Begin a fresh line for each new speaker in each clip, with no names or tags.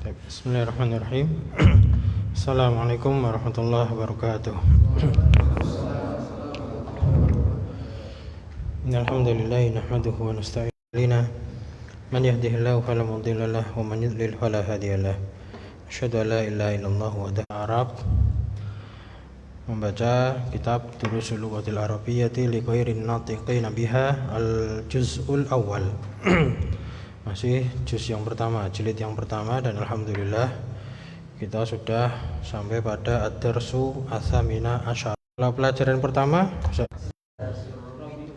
Bismillahirrahmanirrahim. Assalamualaikum warahmatullahi wabarakatuh. Innalhamdulillahi nahmaduhu wa nasta'inu man yahdihillahu fala mudilla lahu wa man yudlil fala hadiyalah. Asyhadu an la ilaha illallah wahdahu Arab. Membaca kitab Durusul Lughatil Arabiyyati li ghairin natiqina biha al-juz'ul awal. Masih juz yang pertama, jilid yang pertama, dan alhamdulillah kita sudah sampai pada ad-darsu ats-tsamina asyar. Kalau pelajaran pertama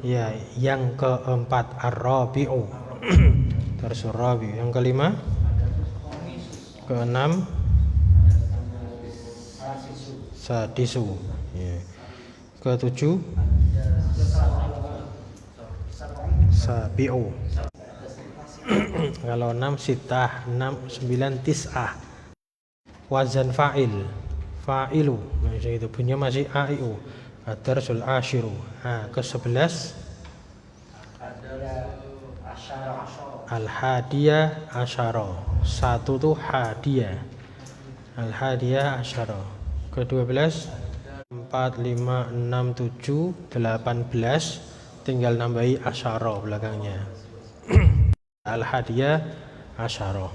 ya, yang keempat ar-rabi'u. Darsul rabi'. Yang kelima, keenam sadisu, ya. Ketujuh sabi'u. Kalau 6 sitah, 6 9 tis'ah. Wazan fa'il, fa'ilu. Masih itu punya masih aiu. Ad-darsul ashiru. Ke-11 al-hadiyah asyara. 1 tuh hadiyah. Al-hadiyah asyara. Ke-12 4 5 6 7 18, tinggal nambahi asyara belakangnya. Al-hadiyah asyara.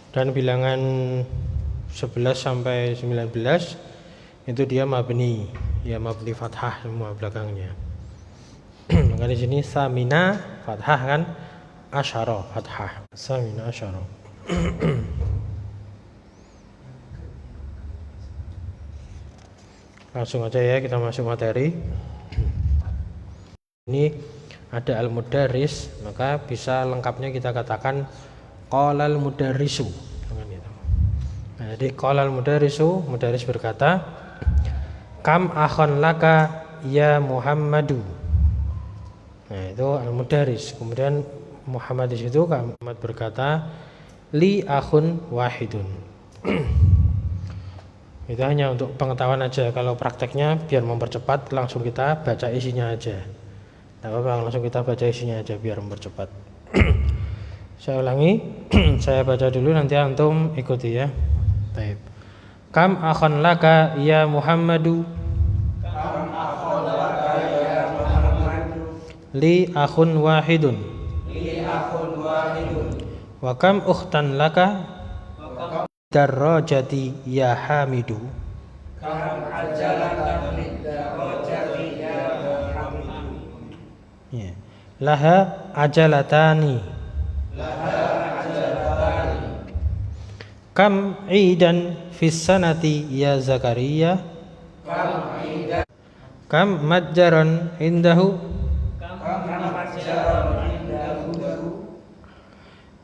Dan bilangan 11 sampai 19 itu dia mabni, ya mabni fathah semua belakangnya. Maka di sini samina fathah kan, asyara fathah, samina asyara. Langsung aja ya kita masuk materi. Ini ada al-mudarris, maka bisa lengkapnya kita katakan qala al-mudarrisu. Nah, jadi qala al-mudarrisu, mudarris berkata, kam akhon laka ya Muhammadu. Nah, itu al-mudarris. Kemudian Muhammad di situ Muhammad berkata, li akhun wahidun. Itu hanya untuk pengetahuan aja. Kalau prakteknya biar mempercepat, langsung kita baca isinya aja. Tidak apa-apa, langsung kita baca isinya aja biar mempercepat. Saya ulangi, saya baca dulu, nanti antum ikuti ya. Baik. Kam akhon laka ya Muhammadu.
Kam akhon laka ya Muhammadu.
Li akhun wahidun.
Li akhun wahidun.
Wa kam ukhtan laka. Darajati ya Hamidu.
Kam ajalaka min darajati ya Muhammadu.
Ya. Laha ajalatani.
Laha ajalatani.
Kam idan fis sanati ya Zakaria.
Kam idan.
Kam majjaran indahu.
Kam majjaran indahu.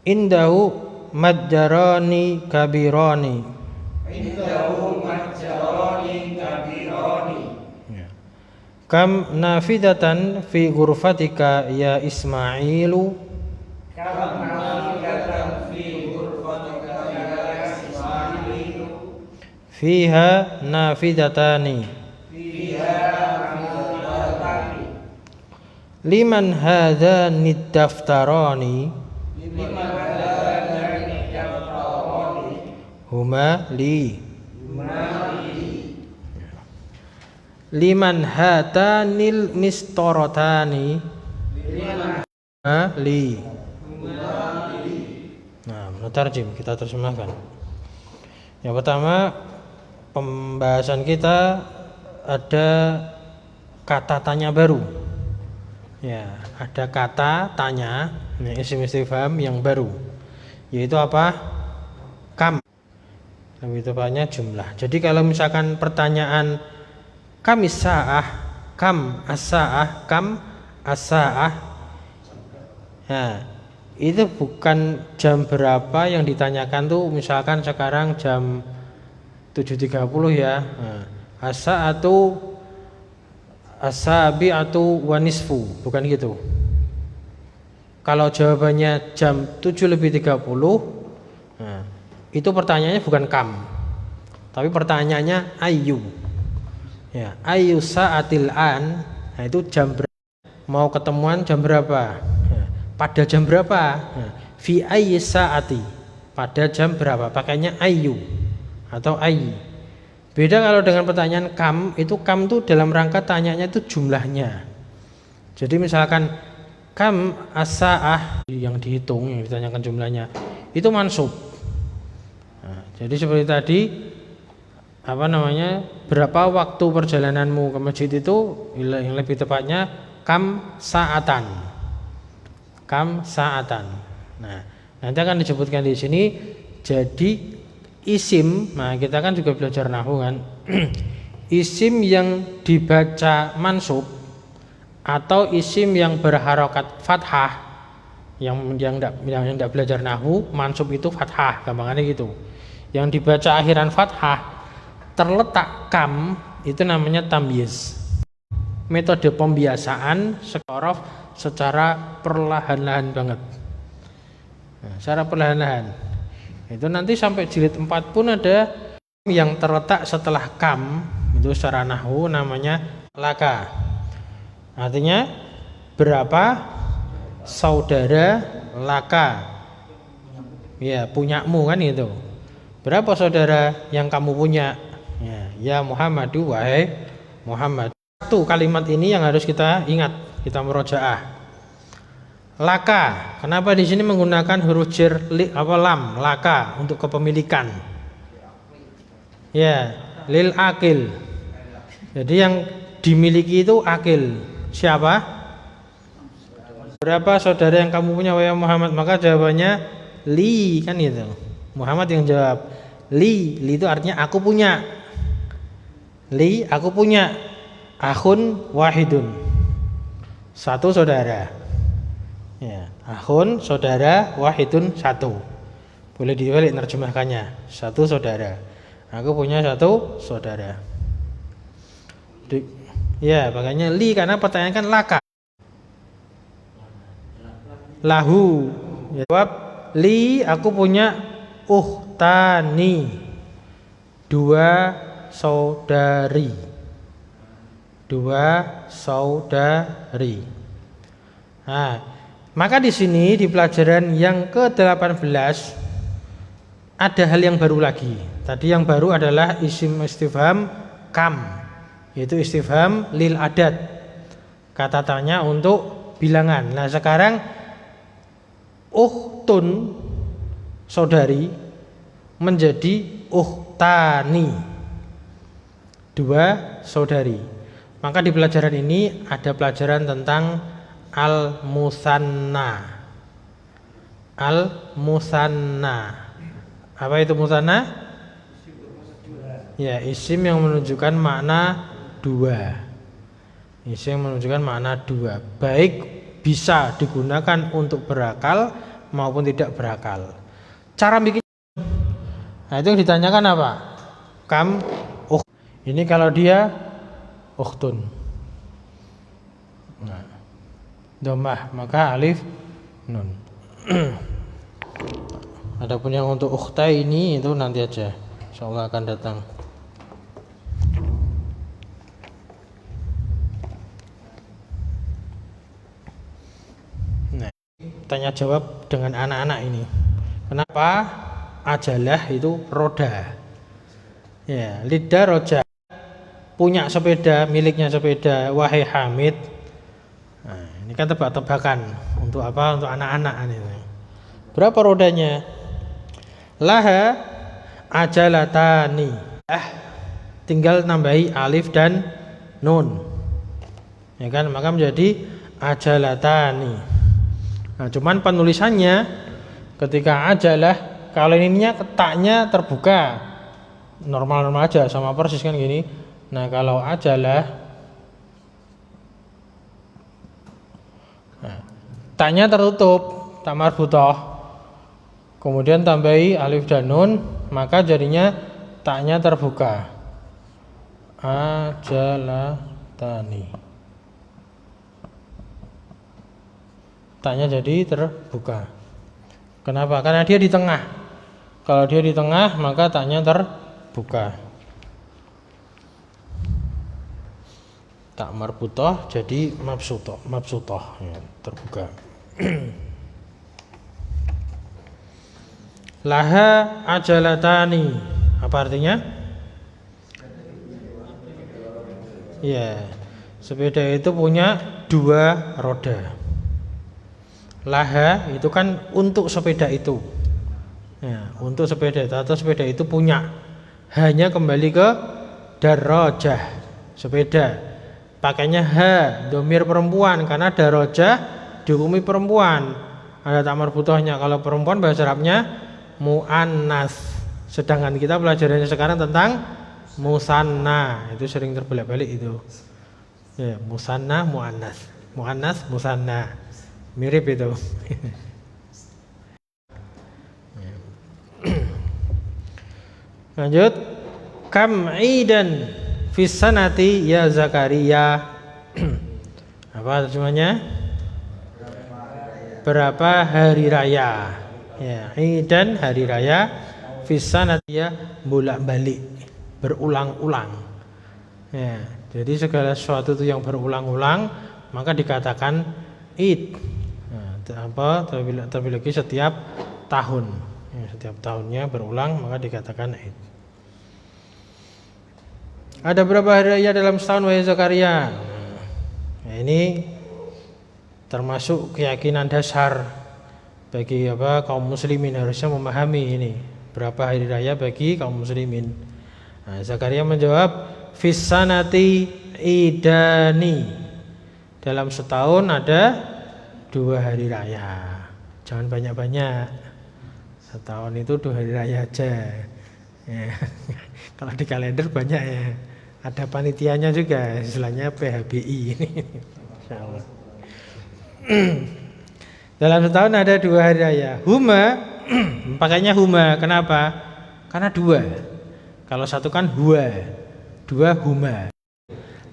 Indahu majjarani kabirani.
Indahu majjarani kabirani.
Ya. Kam nafidatan fi ghurfatika ya Ismailu.
Kam nafidatan fi ghurfatika ya Ismailu.
Fiha nafidatani.
Fiha nafidatani.
Liman hadzani daftarani.
Liman hadzani daftarani.
Huma li.
Huma li.
Liman hatanil mistoratani.
Liman
Li.
huma li.
Nah, mutarjim kita terjemahkan. Yang pertama, pembahasan kita ada kata tanya baru. Ya, ada kata tanya, isim istifham yang baru. Yaitu apa? Kam. Lebih tepatnya jumlah. Jadi kalau misalkan pertanyaan kam as-sa'ah, kam as-sa'ah, kam as-sa'ah, nah, itu bukan jam berapa yang ditanyakan tuh, misalkan sekarang jam 7.30 ya. Nah, as-sa'atu as-sabi'atu wa nisfu, bukan gitu. Kalau jawabannya jam 7:30, nah, itu pertanyaannya bukan kam, tapi pertanyaannya ayu. Ya, ayu sa'atil an. Nah, itu jam berapa? Mau ketemuan jam berapa? Ya, pada jam berapa? Nah, fi ayyi saati, pada jam berapa? Pakainya ayu atau ayyi. Beda kalau dengan pertanyaan kam, itu kam tuh dalam rangka tanyanya itu jumlahnya. Jadi misalkan kam as-saah yang dihitung, yang ditanyakan jumlahnya, itu mansub. Nah, jadi seperti tadi berapa waktu perjalananmu ke masjid itu, yang lebih tepatnya kam saatan. Kam saatan. Nah, nanti akan disebutkan di sini jadi isim. Nah, kita kan juga belajar nahwu kan. Isim yang dibaca mansub atau isim yang berharokat fathah, yang tidak belajar nahwu, mansub itu fathah, gampangannya gitu. Yang dibaca akhiran fathah terletak kam, itu namanya tamyiz. Metode pembiasaan sekorof secara perlahan-lahan banget. Nah, secara perlahan-lahan. Itu nanti sampai jilid 4 pun ada yang terletak setelah kam, itu secara nahwu namanya laka. Artinya berapa saudara laka? Ya, punyamu kan itu. Berapa saudara yang kamu punya? Ya Muhammadu, wahai Muhammad. Satu kalimat ini yang harus kita ingat, kita murojaah. Laka, kenapa di sini menggunakan huruf jar lam laka untuk kepemilikan? Ya, lil akil. Jadi yang dimiliki itu akil. Siapa? Berapa saudara yang kamu punya wahai Muhammad? Maka jawabannya li, kan itu. Muhammad yang jawab. Li itu artinya aku punya. Li, aku punya. Akhun wahidun. Satu saudara. Ya, akhun saudara, wahidun satu. Boleh dibalik nerjemahkannya. Satu saudara. Aku punya satu saudara. Ya, makanya li karena pertanyaan kan laka. Lahu. Ya, jawab li, aku punya ukhtani. Dua saudari. Dua saudari. Nah, maka di sini di pelajaran yang ke-18 ada hal yang baru lagi. Tadi yang baru adalah isim istifham kam, yaitu istifham lil adad. Kata tanya untuk bilangan. Nah, sekarang ukhtun saudari menjadi ukhtani. Dua saudari. Maka di pelajaran ini ada pelajaran tentang al-musanna. Al-musanna. Apa itu musanna? Ya, isim yang menunjukkan makna dua. Isim yang menunjukkan makna dua. Baik bisa digunakan untuk berakal maupun tidak berakal. Cara bikin. Nah, itu yang ditanyakan apa? Kam ini kalau dia ukhtun. Nah, dhammah maka alif nun. Adapun yang untuk ukhta ini itu nanti aja, insyaallah akan datang. Nah, tanya jawab dengan anak-anak ini. Kenapa ajalah itu roda? Ya, lidah roja. Punya sepeda, miliknya sepeda, wahai Hamid. Nah, ini kan tebak-tebakan untuk apa? Untuk anak-anak ini. Berapa rodanya? Laha ajalatani. Tinggal nambahi alif dan nun. Ya kan? Maka menjadi ajalatani. Nah, cuman penulisannya ketika ajalah, kalau ininya ketaknya terbuka. Normal-normal aja, sama persis kan gini. Nah, kalau ajalah, nah, taknya tertutup, tak marbutoh, kemudian tambahi alif dan nun, maka jadinya taknya terbuka. Ajalatani. Taknya jadi terbuka. Kenapa? Karena dia di tengah. Kalau dia di tengah, maka taknya terbuka. Tak marbutoh jadi mabsutoh ya, terbuka. Laha ajalatani. Apa artinya? Ya, sepeda itu punya dua roda. Laha itu kan untuk sepeda itu. Ya, untuk sepeda itu atau sepeda itu punya. Hanya kembali ke darajah sepeda. Pakainya ha, domir perempuan karena darajah dihukumi perempuan. Ada tak marbutohnya. Kalau perempuan bahasa Arabnya muannas. Sedangkan kita pelajarannya sekarang tentang musanna. Itu sering terbelik-balik itu. Ya, musanna, muannas. Muannas, musanna. Mirip itu. Lanjut. Kam idan fis sanati ya Zakaria. Apa terjemahnya? Berapa hari raya? Ya, idan hari raya, fis sanati ya bolak-balik, berulang-ulang. Ya, jadi segala sesuatu itu yang berulang-ulang maka dikatakan id. Nah, terlebih lagi setiap tahun. Ya, setiap tahunnya berulang maka dikatakan id. Ada berapa hari raya dalam setahun wahai Zakaria? Nah, ini termasuk keyakinan dasar bagi kaum muslimin, harusnya memahami ini berapa hari raya bagi kaum muslimin. Nah, Zakaria menjawab fis sanati idani. Dalam setahun ada 2 hari raya. Jangan banyak-banyak. Setahun itu 2 hari raya aja. Ya. Kalau di kalender banyak ya. Ada panitianya juga, istilahnya PHBI ini. Insyaallah. Dalam setahun ada 2 hari raya. Huma, pakainya huma. Kenapa? Karena 2. Kalau satu kan huwa, 2 huma.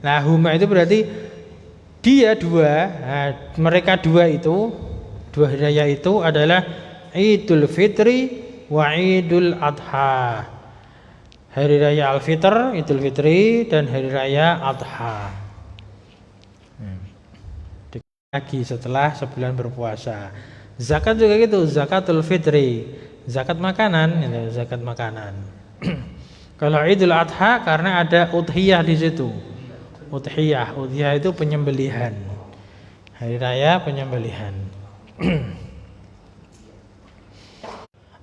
Nah, huma itu berarti dia 2. Nah, mereka 2 itu, 2 hari raya itu adalah Idul Fitri wa Idul Adha. Hari raya Al-Fitr, Idul Fitri, dan hari raya Adha. Lagi setelah sebulan berpuasa. Zakat juga gitu, zakatul fitri, zakat makanan, zakat makanan. Kalau Idul Adha karena ada udhiyah di situ. Udhiyah itu penyembelihan. Hari raya penyembelihan.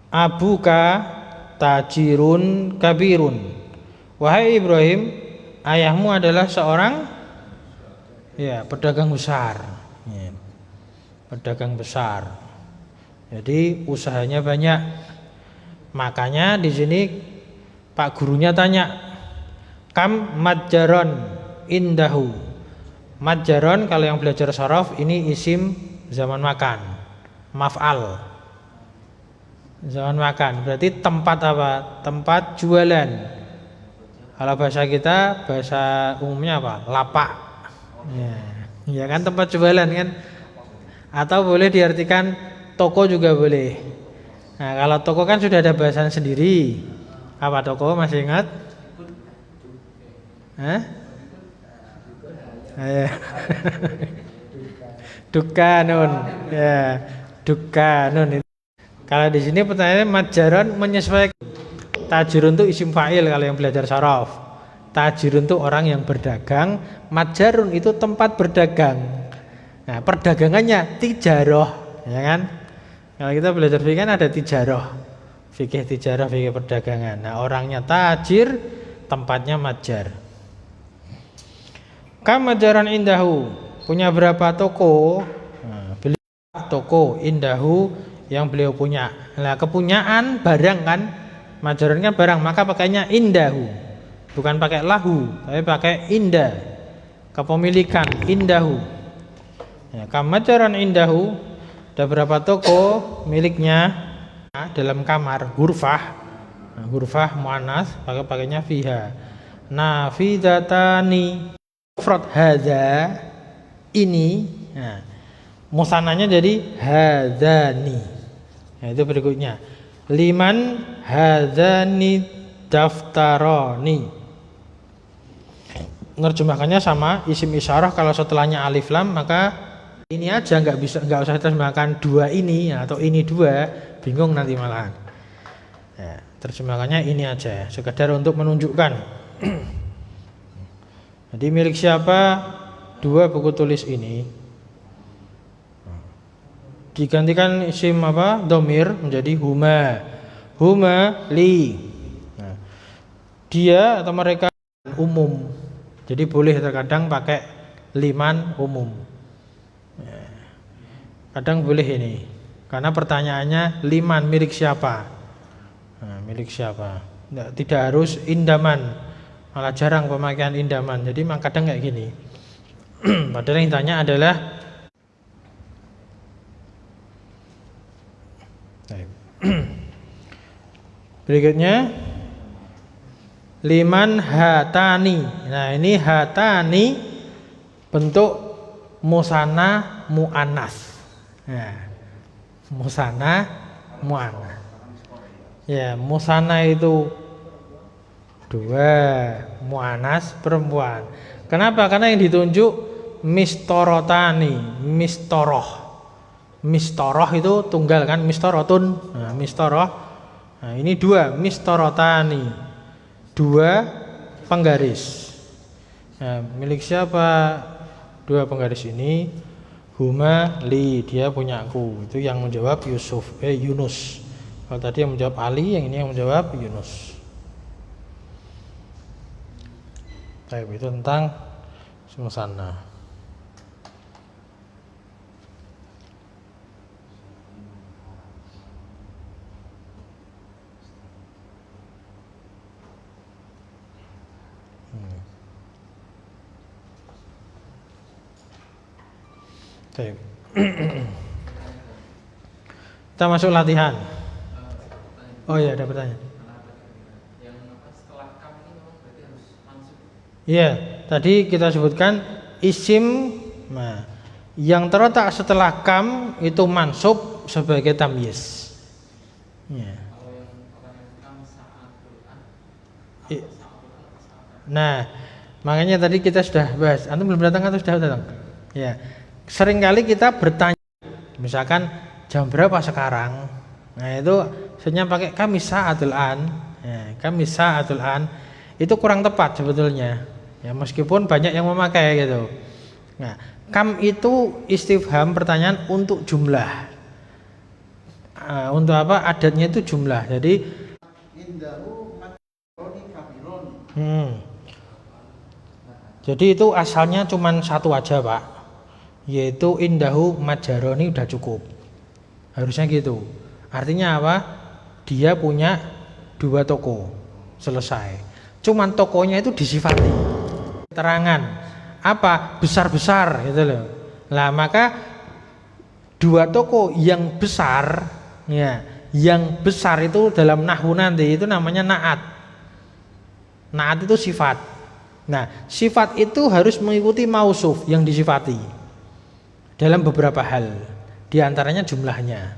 Abuka tajirun kabirun. Wahai Ibrahim, ayahmu adalah seorang pedagang besar. Ya, pedagang besar. Jadi usahanya banyak. Makanya di sini Pak gurunya tanya, kam madjaron indahu. Madjaron kalau yang belajar sharaf ini isim zaman makan, maf'al. Zaman makan berarti tempat apa? Tempat jualan. Kalau bahasa kita, bahasa umumnya apa? Lapak. Ya kan, tempat jualan kan. Atau boleh diartikan toko juga boleh. Nah, kalau toko kan sudah ada bahasan sendiri. Apa toko, masih ingat? Dukanun. Ya, dukanun. Kalau di sini pertanyaannya madjaron menyesuaikan. Tajirun itu isim fa'il kalau yang belajar saraf. Tajirun itu orang yang berdagang, madjarun itu tempat berdagang. Nah, perdagangannya tijaroh, ya kan? Kalau kita belajar fikih kan ada tijaroh. Fikih tijaroh, fikih perdagangan. Nah, orangnya tajir, tempatnya madjar. Kam madjaran indahu, punya berapa toko? Nah, beli toko indahu yang beliau punya. Nah, kepunyaan barang kan, madjaran kan barang, maka pakainya indahu. Bukan pakai lahu, tapi pakai indah. Kepemilikan indahu. Ya, kamadjaran indahu, ada berapa toko miliknya dalam kamar, ghurfah. Nah, ghurfah muannas, pakainya fiha. Nafidatani. Mufrad hadza, ini. Nah, musananya jadi hadzani. Nah, itu berikutnya. Liman hadzani daftaroni. Nerjemahkannya sama, isim isyarah kalau setelahnya alif lam maka ini aja, nggak usah terjemahkan 2 ini atau ini 2, bingung nanti malahan. Ya, terjemahannya ini aja, sekedar untuk menunjukkan. Jadi milik siapa dua buku tulis ini? Digantikan isim apa? Domir menjadi huma. Huma li. Nah, dia atau mereka umum. Jadi boleh terkadang pakai liman umum. Ya, kadang boleh ini. Karena pertanyaannya liman milik siapa? Nah, milik siapa? Tidak harus indaman. Malah jarang pemakaian indaman. Jadi memang kadang kayak gini. Padahal yang ditanya adalah berikutnya liman hatani. Nah, ini hatani bentuk musanna muannas. Nah, musanna muannas. Ya, musanna itu dua, muannas perempuan. Kenapa? Karena yang ditunjuk mistorotani, mistoroh. Mistoroh itu tunggal kan, mistorotun. Nah, mistoroh. Nah, ini dua, mistorotani. Dua penggaris. Nah, milik siapa dua penggaris ini? Huma li, dia punyaku. Itu yang menjawab Yunus. Kalau tadi yang menjawab Ali, yang ini yang menjawab Yunus. Baik, itu tentang musanna. Baik. Kita masuk latihan. Oh ya, ada pertanyaan.
Yang setelah kam ini memang berarti harus mansub.
Iya, tadi kita sebutkan isim. Nah, yang terletak setelah kam itu mansub sebagai tamyiz. Ya.
Kalau yang kam sa'atul an.
Nah, makanya tadi kita sudah bahas. Antum belum datang atau sudah datang? Ya. Seringkali kita bertanya, misalkan jam berapa sekarang? Nah, itu sebenarnya pakai kami sa'atul an. Ya, kami sa'atul an itu kurang tepat sebetulnya. Ya, meskipun banyak yang memakai gitu. Nah, kam itu istifham pertanyaan untuk jumlah. Untuk apa? Adatnya itu jumlah. Jadi Jadi itu asalnya cuma satu aja, Pak. Yaitu indahu majaroni udah cukup. Harusnya gitu. Artinya apa? Dia punya dua toko. Selesai. Cuman tokonya itu disifati. Keterangan apa? Besar-besar gitu loh. Lah maka dua toko yang besar ya, yang besar itu dalam nahwu nanti itu namanya na'at. Na'at itu sifat. Nah, sifat itu harus mengikuti mausuf yang disifati dalam beberapa hal, di antaranya jumlahnya.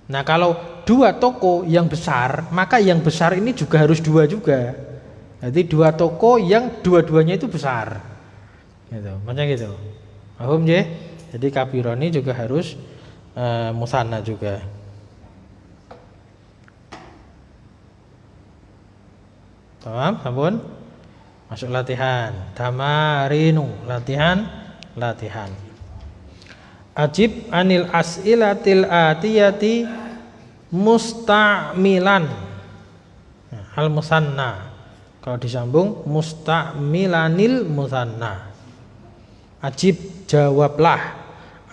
Nah, kalau dua toko yang besar, maka yang besar ini juga harus dua juga. Jadi dua toko yang dua-duanya itu besar. Gitu, macam gitu. Paham ya? Jadi kabironi juga harus musanna juga. Paham? Sampun? Masuk latihan. Tamarinu, latihan. Ajib anil as'ilatil atiyati musta'milan. Al musanna. Kalau disambung musta'milanil musanna. Ajib, jawablah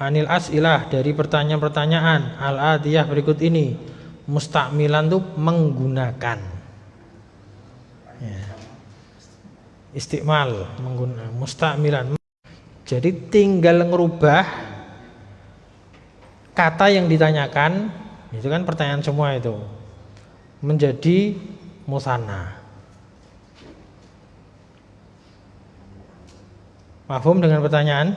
anil as'ilah, dari pertanyaan-pertanyaan al atiyah berikut ini. Musta'milan itu menggunakan. Ya. Istiqmal, menggunakan musta'milan. Jadi tinggal ngerubah kata yang ditanyakan, itu kan pertanyaan semua itu, menjadi musanna. Paham dengan pertanyaan?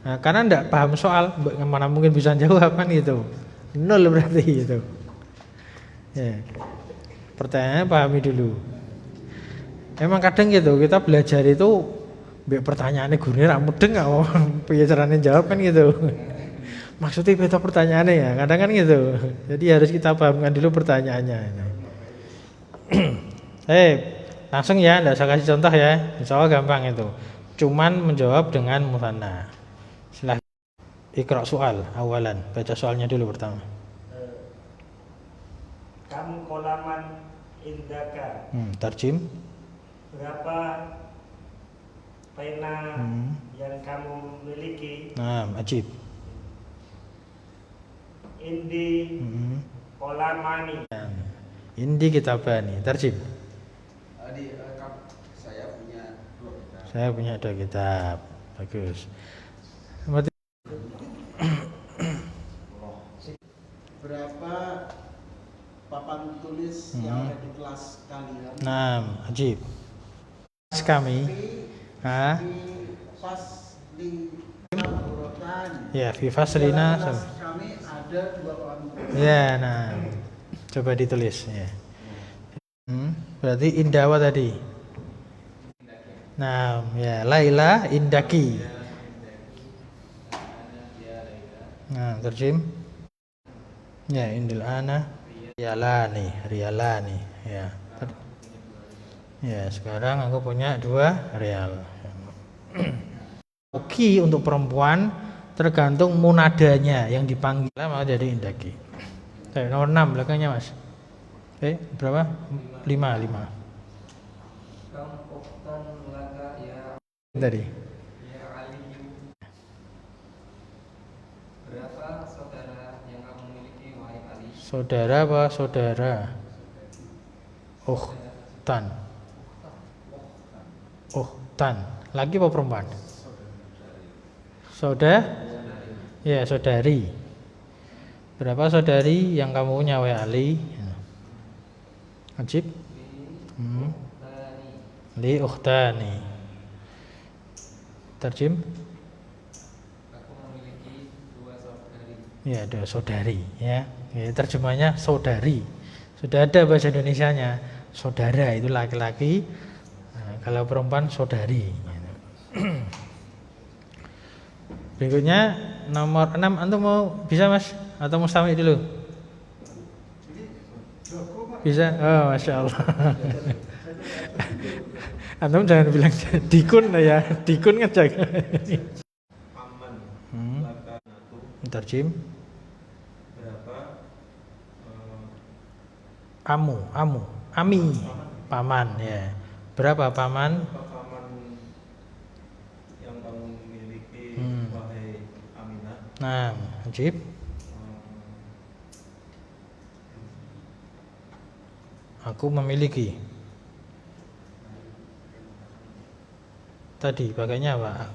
Nah, karena tidak paham soal, mana mungkin bisa jawab kan gitu. Nol berarti itu. Ya. Pertanyaannya pahami dulu. Emang kadang gitu, kita belajar itu pertanyaannya gurune ra mudeng kok piye carane jawab kan gitu. Maksudnya beda pertanyaannya ya, kadang kan gitu. Jadi harus kita pahamkan dulu pertanyaannya. Langsung ya, enggak usah kasih contoh ya. Insya Allah gampang itu. Cuman menjawab dengan musanna. Silahkan. Iqra soal awalan. Baca soalnya dulu pertama.
Kam kolaman indaka.
Tarjim.
Berapa pena yang kamu miliki?
Nah, ajib.
Indi kolamani.
Indi kitabani. Tarjim. Saya punya 2 kitab. Bagus.
Berapa papan tulis yang ada di kelas kalian?
Nah, ajib. Kami
Pas di urutan.
ya fi faslina
Kelas kami ada 2 papan tulis.
ya, nah coba ditulis ya. Berarti indawa tadi. Nah, ya Laila indaki. Nah, terjem. Ya, indil ana rialani ya. Ya, sekarang aku punya 2 real. Oke, untuk perempuan tergantung munadanya yang dipanggil maka jadi indaki. Nomor 6 belakangnya Mas. Berapa? 5.
Kam uktan laka ya
Tadi.
ya aliyu. Berapa saudara yang kamu miliki wahai Ali?
Saudara apa saudara? Tan. Laki apa perempuan? Ya, saudari. Berapa saudari yang kamu punya wahai Ali? Ajib. Li ukhtani. Terjem.
Aku memiliki 2 saudari.
Ya, 2 saudari ya. Terjemahnya saudari. Sudah ada bahasa Indonesianya. Saudara itu laki-laki. Nah, kalau perempuan saudari. Berikutnya nomor 6, antum mau bisa Mas atau Mustami dulu? Bisa? Oh, Masya Allah. Antum jangan bilang dikun lah ya, dikun kan jaga.
Aman lakanatu.
Terjem.
Berapa
Ami, paman ya. Berapa paman?
paman yang kamu miliki wahai Aminah?
Nah, ajib. Aku memiliki. Tadi pakainya apa?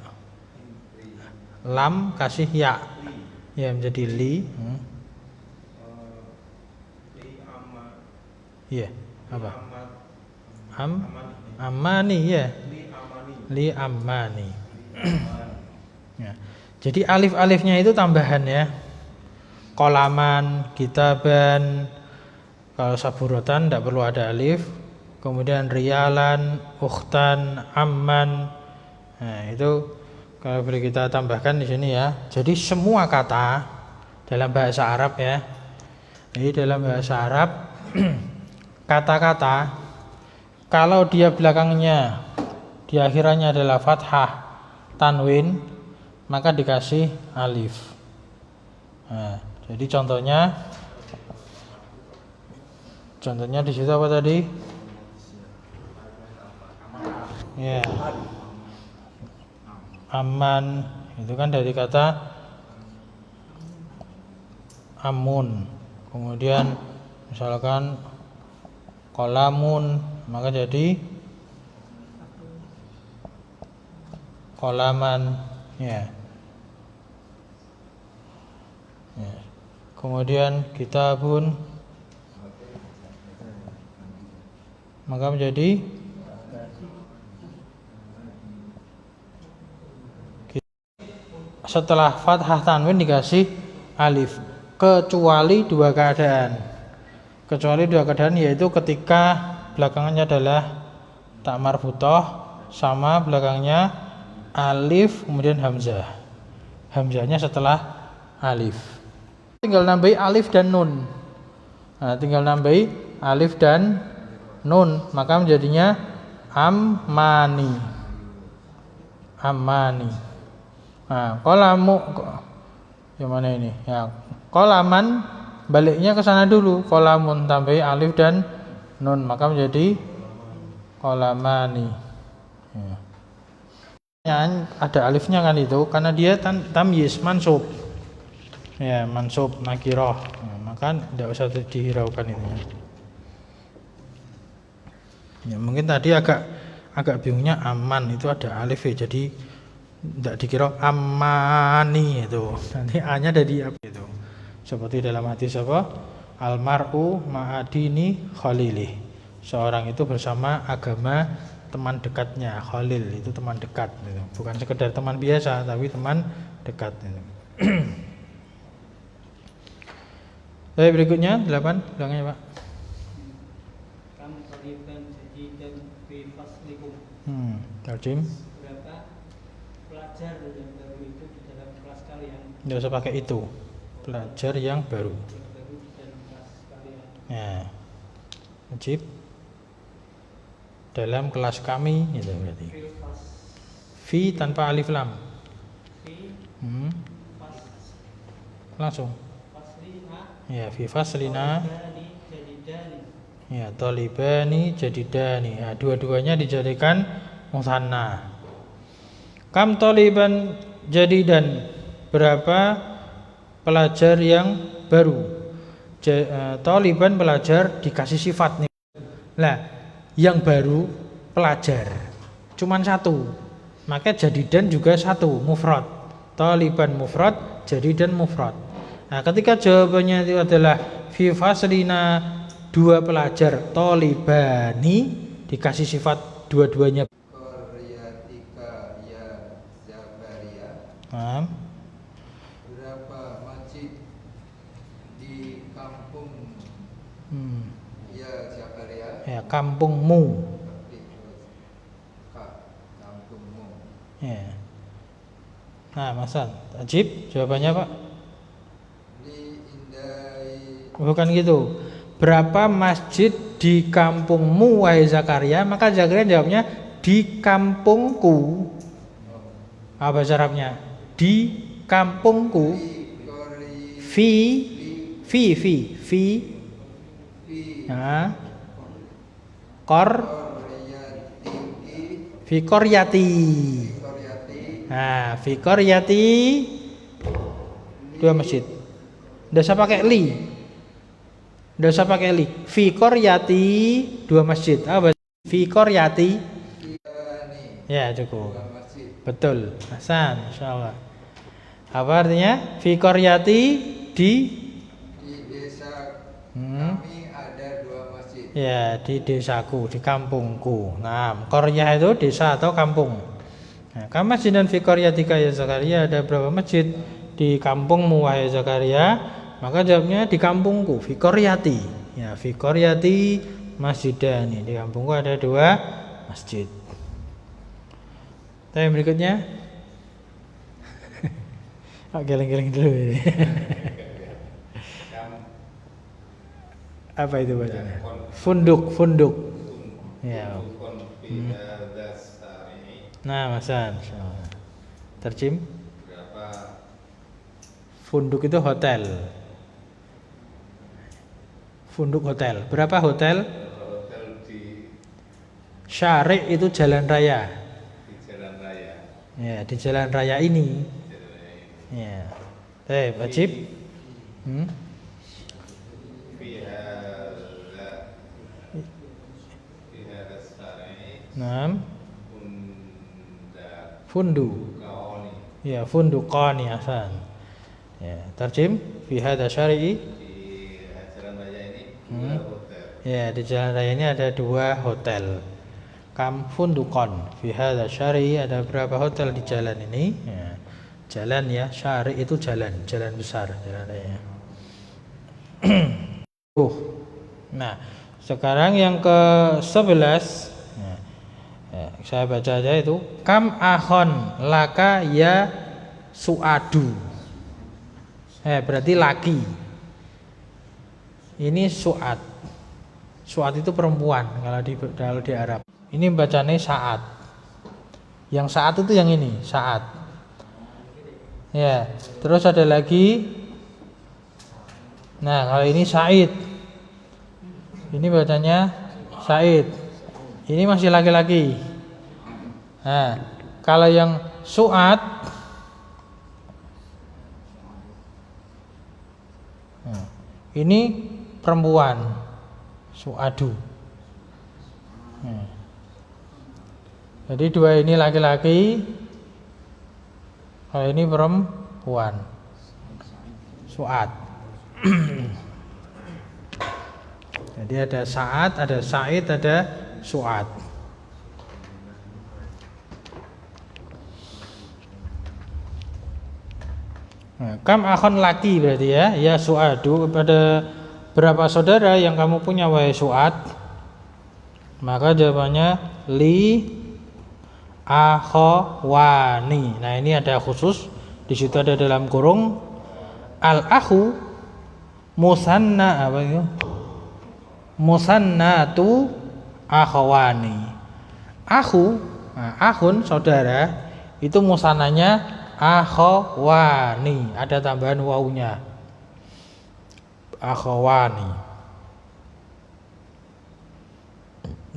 Lam kasih ya. Ya menjadi li.
Li ama.
Iya, apa?
Amat.
Amani ya.
Li amani.
Li amani. Ya. Jadi alif-alifnya itu tambahan ya. Kolaman, kitaban. Kalau saburotan tidak perlu ada alif. Kemudian rialan, ukhtan, amman. Nah, itu kalau boleh kita tambahkan di sini ya. Jadi semua kata dalam bahasa Arab ya. Jadi dalam bahasa Arab kata-kata kalau dia belakangnya di akhirannya adalah fathah, tanwin, maka dikasih alif. Nah, jadi contohnya di situ apa tadi? Ya. Aman itu kan dari kata amun. Kemudian misalkan kolamun, maka jadi kolaman ya. Kemudian kitabun, maka menjadi setelah fathah tanwin dikasih alif, kecuali 2 keadaan. Kecuali 2 keadaan yaitu ketika belakangnya adalah tak marbutoh sama belakangnya alif kemudian hamzah. Hamzahnya setelah alif. Tinggal nambahi alif dan nun. Nah, tinggal nambahi alif dan nun, maka menjadinya ammani. Ammani. Nah, qolamu yang mana ini? Ya, qolaman baliknya ke sana dulu. Qolamun tambahi alif dan nun, maka menjadi qolamani. Ya. Ada alifnya kan itu karena dia tamyiz mansub. Ya, mansub nakirah. Nah, maka tidak usah dihiraukan ini. Ya, mungkin tadi agak bingungnya aman itu ada alif ya, jadi tidak dikira amani itu. Nanti a-nya dari apa itu? Seperti dalam hadis apa? Almar'u ma'adini khalilih. Seorang itu bersama agama teman dekatnya. Khalil itu teman dekat gitu. Bukan sekedar teman biasa tapi teman dekat gitu. Baik, berikutnya 8, bilangnya Pak.
Kam taliban jadidan fi faslikum.
Tarjim.
Berapa pelajar yang baru itu di dalam kelas kalian?
Enggak usah pakai itu. Pelajar yang baru.
Yang baru di dalam kelas kalian.
Ya. Wajib dalam kelas kami itu berarti.
Fil fas
Fi tanpa alif lam.
fi fas
Langsung.
faslina.
Ya, fi faslina.
Talibani jadidani.
Ya, talibani jadidani. Ya, dua-duanya dijadikan mutsanna. Kam taliban jadidan, berapa pelajar yang baru? Taliban pelajar dikasih sifat nih. Lah, yang baru pelajar cuman satu. Maka jadidan juga satu, mufrad. Taliban mufrad, jadidan mufrad. Nah, ketika jawabannya itu adalah fi faslina, dua pelajar, talibani dikasih sifat dua-duanya.
Qaryatika ya Zakaria. Berapa masjid di kampung ya Zakaria?
Ya, kampungmu.
Kampungmu.
Ya. Nah, Masan, Ajib, jawabannya Pak?
Li indai.
Bukan gitu. Berapa masjid di kampungmu wahai Zakaria? Maka Zakaria jawabnya di kampungku. Apa bahasa Arabnya? Di kampungku. Fi. Nah. Fi qaryati. Nah, fi qaryati dua masjid. Nggak usah pakai li. Nggak usah pakai li. Fi qaryati dua masjid. Apa? Fi qaryati. Ya, cukup. Betul. Hasan, insyaallah. Apa artinya? Fi qaryati di
desa kami ada dua masjid.
Ya, di desaku, di kampungku. Nah, qaryah itu desa atau kampung. Nah, kam masjid dan fi qaryatika ya Zakaria, ada berapa masjid di kampungmu wahai Zakaria? Maka jawabnya di kampungku, fi qaryati. Ya, fi qaryati masjidani. Di kampungku ada dua masjid. Yang berikutnya. Geleng-geleng dulu ini. Apa itu bacanya? Funduk. Ya. Nah, Masan. Terjem. Funduk itu hotel. Funduk hotel. Berapa hotel?
Hotel di
Syari' itu jalan raya.
jalan raya.
Ya, di jalan raya ini. Ya. Wajib. Naam. Fundu. Ya, funduqani Hasan. Ya, terjem fi hadza syari'i.
Di jalan raya ini dua hotel.
Ya, di jalan raya ini ada dua hotel. Kam funduqan. Fi hadza syari'i, ada berapa hotel di jalan ini? Ya. Jalan ya, syari' itu jalan besar, jalan raya. Nah, sekarang yang ke-11. Saya baca aja itu. Kam ahon laka ya suadu. Berarti laki. Ini su'at. Su'at itu perempuan kalau di Arab. Ini bacanya saat. Yang saat itu yang ini, saat. Ya, terus ada lagi. Nah, kalau ini Said. Ini bacanya Said. Ini masih laki-laki. Nah, kalau yang su'at, ini perempuan, su'adu. Jadi dua ini laki-laki, kalau ini perempuan, su'at. Jadi ada saat, ada Said, ada su'at. Kam akhon laki berarti ya su'adu, pada berapa saudara yang kamu punya wahai su'ad? Maka jawabannya li akhawani. Nah, ini ada khusus, di situ ada dalam kurung al akhu musanna, apa itu? Musannatu akhawani. Akhu, nah, akhun saudara, itu musananya akhawani, ada tambahan wawunya. Akhawani.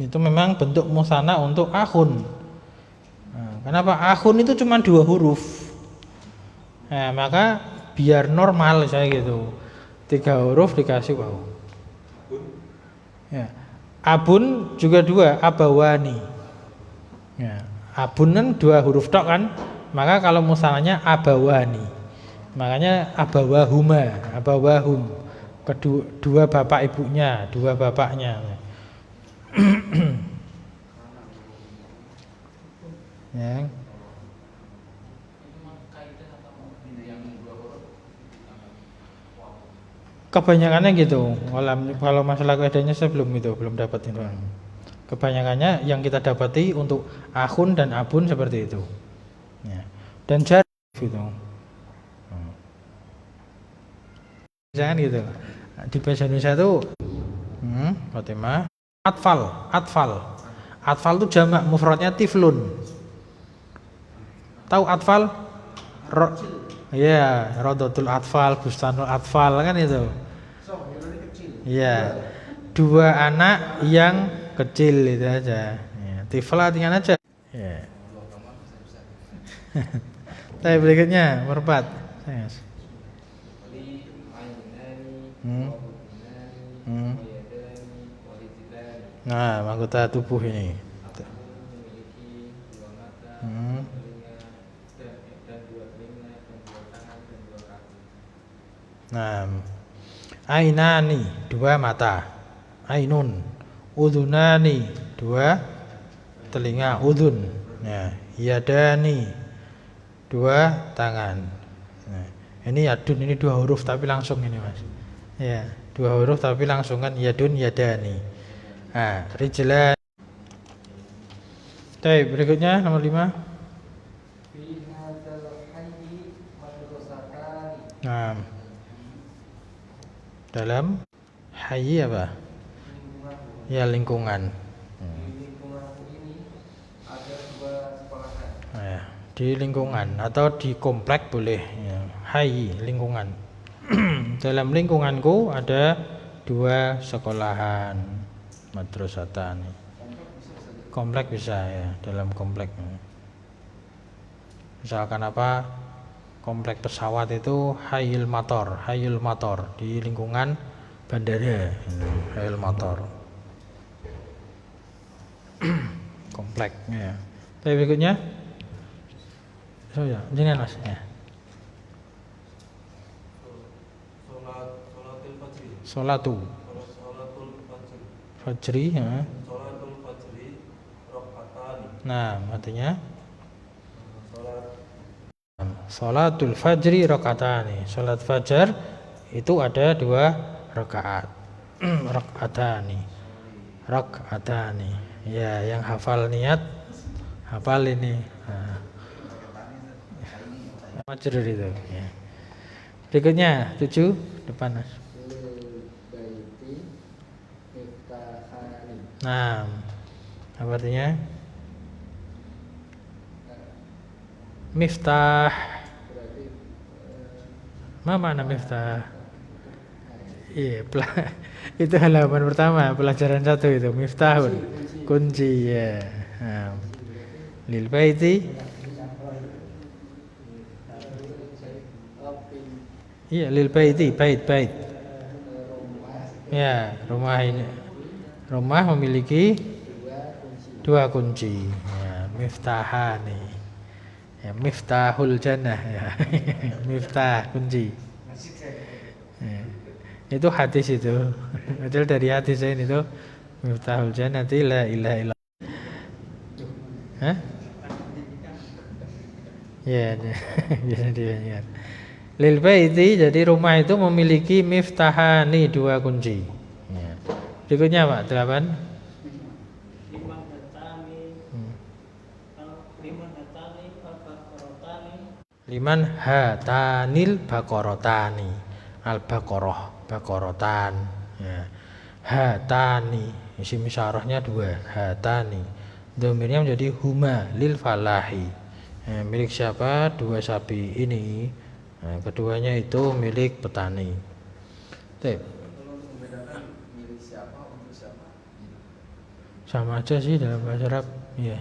Itu memang bentuk musanna untuk akhun. Nah, kenapa akhun itu cuma 2 huruf? Nah, maka biar normal saya gitu. 3 huruf dikasih wawu. Ya. Abun juga 2, abawani. Ya. Abun kan 2 huruf tok kan? Maka kalau musananya abawani, makanya abawahuma, abawahum, kedua bapak ibunya, 2 bapaknya. Ya. Kebanyakannya gitu. Kalau masalah kaidahnya saya belum dapat itu. Kebanyakannya yang kita dapati untuk akhun dan abun seperti itu. Ya. Dan jarif gitu. Jangan gitu. Di bahasa Indonesia itu Fatimah, atfal itu jamak, mufradnya tiflun. Tahu atfal? Ya, rodotul atfal, bustanul atfal kan itu. Ya, 2 anak yang kecil itu aja. Ya, tifl artinya aja. Ya. Tapi berikutnya merpat. Nah, anggota tubuh ini. Nah, ainani 2 mata, ainun, udhunani 2 telinga, udhun. Ya, yadani 2 tangan. Nah, ini yadun, ini 2 huruf tapi langsung ini mas. Ya, 2 huruf tapi langsung kan, yadun yadani. Nah, rijlan. Baik, berikutnya nomor 5. Nah, dalam hayy apa? Ya, lingkungan. Ya, di lingkungan atau di komplek boleh. Ya, hayy, lingkungan. Dalam lingkunganku ada 2 sekolahan, madrasatan. Komplek bisa ya, dalam komplek. Misalkan apa? Komplek pesawat itu hayil motor di lingkungan bandara, hayil motor. Kompleknya. Tapi berikutnya, ya, jangan mas ya. Sholatul fajri, ya. Nah, artinya sholatul fajri rakaatani. Sholat fajar itu ada 2 rakaat. Rakaatani. Ya, yang hafal niat, hafal ini. Nah. Fajr itu. Ya. Berikutnya 7 depan Mas.
lil baiti miftahani.
Nah, apa artinya? Miftah.
Berarti
Apa makna miftah? Iya, itu halaman pertama pelajaran 1 itu miftahun, kunci ya. Nah, lil baiti. Iya, lil baiti, bait. Ya, rumah ini. Rumah memiliki dua kunci. Ya, miftahani. Ya, miftahul jannah ya. Miftah kunci. Ya. Itu hadis itu. Padahal dari hadis ini itu miftahul jannati la ilaha illallah. Hah? Ya, bisa dibayar. Lil baiti, jadi rumah itu memiliki miftahani, dua kunci. Ya. Berikutnya Pak, 8.
Liman hatani, liman hatani, al-baqarotani.
Liman hatanil baqarotani. Al-baqarah, baqarotan. Ya. Hatani, isim isyarahnya 2, hatani. Dhamirnya menjadi huma lil falahi. Ya, milik siapa? 2 sapi ini. Nah, keduanya itu milik petani. Tep.
Kalau membedakan milik siapa untuk siapa?
Sama aja sih dalam bahasa Arab. Iya.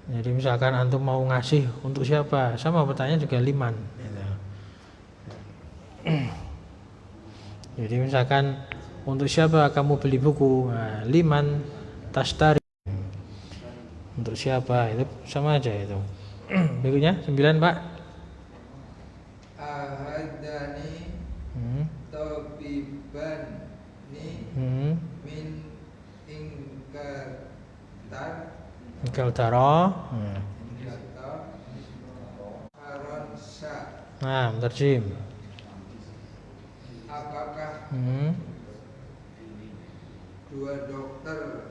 Jadi misalkan antum mau ngasih untuk siapa, sama pertanyaan juga liman. Gitu. Jadi misalkan untuk siapa kamu beli buku, nah, liman tashtari. Untuk siapa itu sama aja itu. Berikutnya 9 Pak.
Ahadani tabiban ni min ingkatar
Kaltara.
kata Faransa.
Nah, terjem.
Apakah dua dokter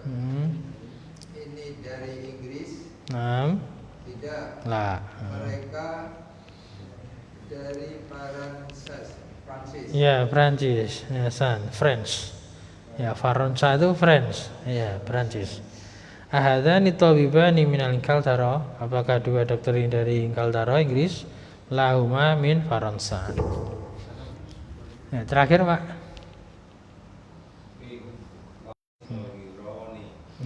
ini dari Inggris?
Nah,
Tidak,
lah.
mereka dari Prancis.
Ya, Prancis. Ya, French. Ya, Faransa itu French. Ya, Prancis. Ahadani tabibani minal Ingkaltara. Apakah dua dokter ini dari Ingkaltara, Inggris? Lahuma min Faransa. Ya, terakhir Pak.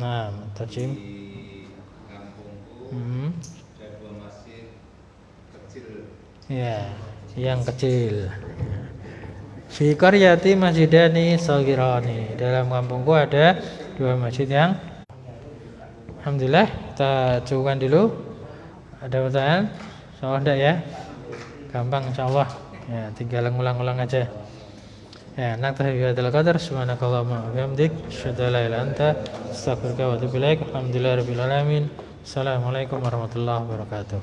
Nah, terjem.
Di kampungku ada 2 masjid kecil.
Ya, yang kecil. Fi qaryati masjidani shaghirani. Dalam kampungku ada 2 masjid yang Alhamdulillah, kita cukupkan dulu. Ada pertanyaan? Soal enggak ya? Gampang insyaallah. Ya, tinggal ngulang-ulang aja. Ya, naktafi bi hadzal qadar. Subhanakallahumma wa bihamdik, asyhadu an la ilaha illa anta, astaghfiruka wa atubu ilaik. Alhamdulillahirabbil alamin. Assalamualaikum warahmatullahi wabarakatuh.